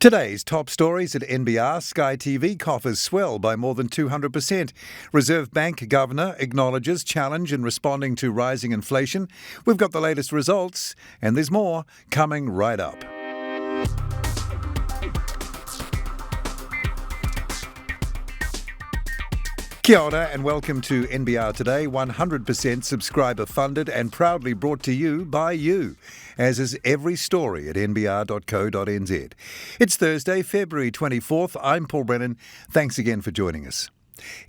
Today's top stories at NBR. Sky TV coffers swell by more than 200%. Reserve Bank Governor acknowledges challenge in responding to rising inflation. We've got the latest results, and there's more coming right up. Kia ora and welcome to NBR Today, 100% subscriber funded and proudly brought to you by you, as is every story at nbr.co.nz. It's Thursday, February 24th. I'm Paul Brennan. Thanks again for joining us.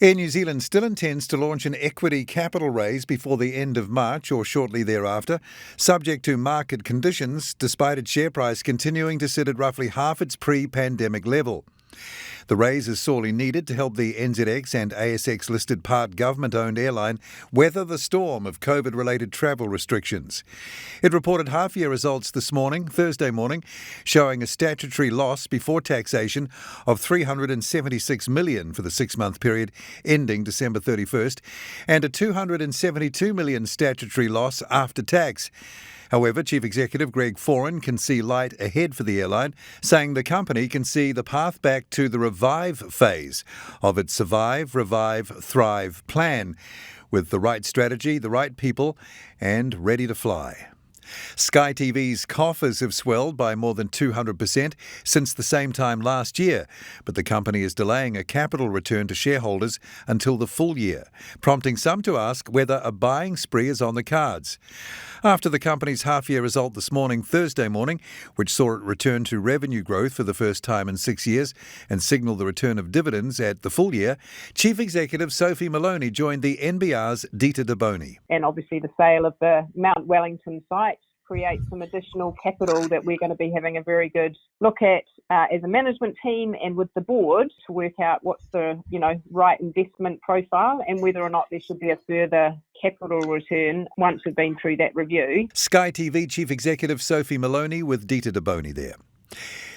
Air New Zealand still intends to launch an equity capital raise before the end of March or shortly thereafter, subject to market conditions, despite its share price continuing to sit at roughly half its pre-pandemic level. The raise is sorely needed to help the NZX and ASX-listed part government-owned airline weather the storm of COVID-related travel restrictions. It reported half-year results this morning, Thursday morning, showing a statutory loss before taxation of $376 million for the six-month period ending December 31st and a $272 million statutory loss after tax. However, Chief Executive Greg Foran can see light ahead for the airline, saying the company can see the path back to the revive phase of its Survive, Revive, Thrive plan, with the right strategy, the right people, and ready to fly. Sky TV's coffers have swelled by more than 200% since the same time last year, but the company is delaying a capital return to shareholders until the full year, prompting some to ask whether a buying spree is on the cards. After the company's half-year result this morning, Thursday morning, which saw it return to revenue growth for the first time in 6 years and signal the return of dividends at the full year, Chief Executive Sophie Maloney joined the NBR's Dita Deboni. And obviously the sale of the Mount Wellington site create some additional capital that we're going to be having a very good look at as a management team and with the board to work out what's the right investment profile and whether or not there should be a further capital return once we've been through that review. Sky TV Chief Executive Sophie Maloney with Dita Deboni there.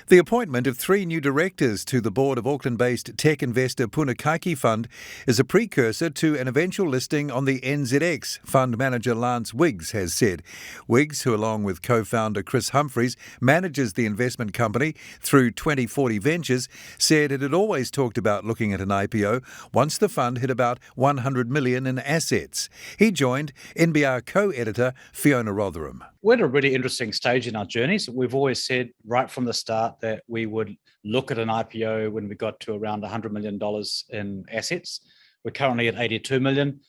The appointment of 3 new directors to the board of Auckland-based tech investor Punakaiki Fund is a precursor to an eventual listing on the NZX, fund manager Lance Wiggs has said. Wiggs, who along with co-founder Chris Humphreys manages the investment company through 2040 Ventures, said it had always talked about looking at an IPO once the fund hit about $100 million in assets. He joined NBR co-editor Fiona Rotherham. We're at a really interesting stage in our journeys. We've always said right from the start that we would look at an IPO when we got to around $100 million in assets. We're currently at 82 million.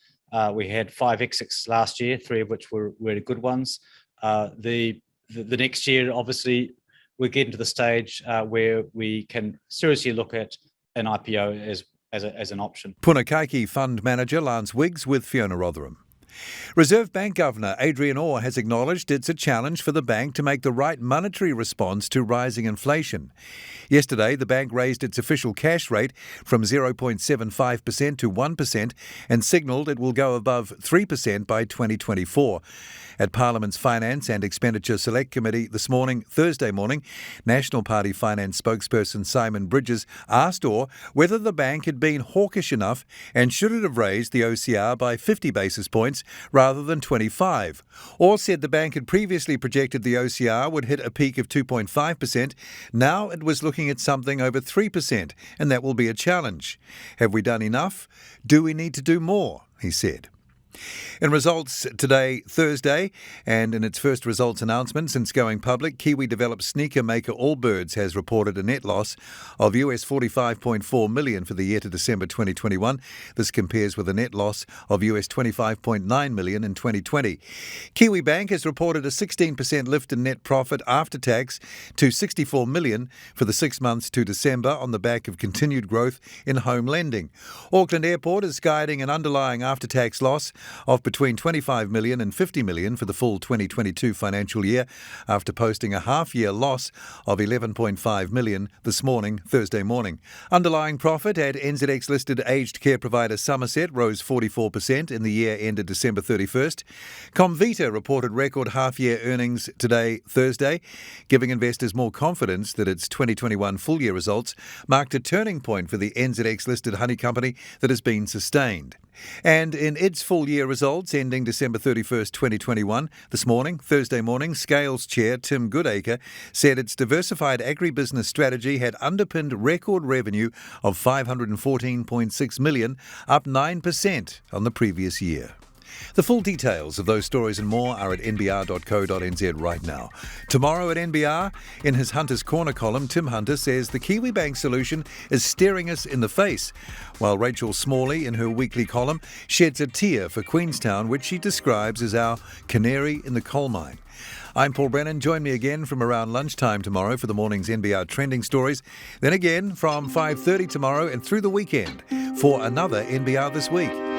We had 5 exits last year, 3 of which were really good ones. The next year, obviously, we're getting to the stage where we can seriously look at an IPO as an option. Punakaiki Fund Manager Lance Wiggs with Fiona Rotherham. Reserve Bank Governor Adrian Orr has acknowledged it's a challenge for the bank to make the right monetary response to rising inflation. Yesterday, the bank raised its official cash rate from 0.75% to 1% and signalled it will go above 3% by 2024. At Parliament's Finance and Expenditure Select Committee this morning, Thursday morning, National Party Finance spokesperson Simon Bridges asked Orr whether the bank had been hawkish enough and should it have raised the OCR by 50 basis points rather than 25. Orr said the bank had previously projected the OCR would hit a peak of 2.5%. Now it was looking at something over 3%, and that will be a challenge. Have we done enough? Do we need to do more? He said. In results today, Thursday, and in its first results announcement since going public, Kiwi-developed sneaker maker Allbirds has reported a net loss of US $45.4 million for the year to December 2021. This compares with a net loss of US $25.9 million in 2020. Kiwi Bank has reported a 16% lift in net profit after tax to $64 million for the 6 months to December on the back of continued growth in home lending. Auckland Airport is guiding an underlying after-tax loss of between $25 million and $50 million for the full 2022 financial year after posting a half-year loss of $11.5 million this morning, Thursday morning. Underlying profit at NZX-listed aged care provider Somerset rose 44% in the year ended December 31st. Comvita reported record half-year earnings today, Thursday, giving investors more confidence that its 2021 full-year results marked a turning point for the NZX-listed honey company that has been sustained. And in its full year results ending December 31st, 2021, this morning, Thursday morning, Scales Chair Tim Goodacre said its diversified agribusiness strategy had underpinned record revenue of $514.6 million, up 9% on the previous year. The full details of those stories and more are at nbr.co.nz right now. Tomorrow at NBR, in his Hunter's Corner column, Tim Hunter says the Kiwi Bank solution is staring us in the face, while Rachel Smalley, in her weekly column, sheds a tear for Queenstown, which she describes as our canary in the coal mine. I'm Paul Brennan. Join me again from around lunchtime tomorrow for the morning's NBR trending stories. Then again from 5:30 tomorrow and through the weekend for another NBR This Week.